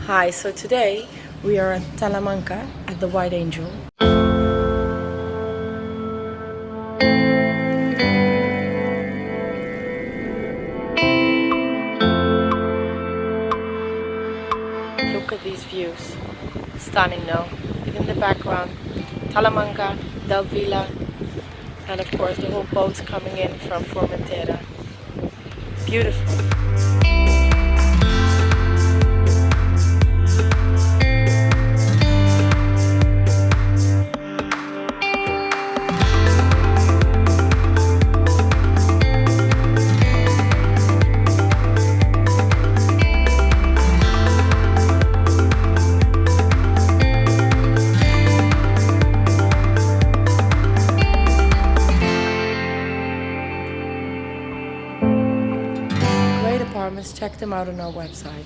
Hi, so today we are at Talamanca at the White Angel. Look at these views. Stunning, no? And in the background, Talamanca, Del Villa, and of course the whole boats coming in from Formentera. Beautiful. Great apartments, check them out on our website.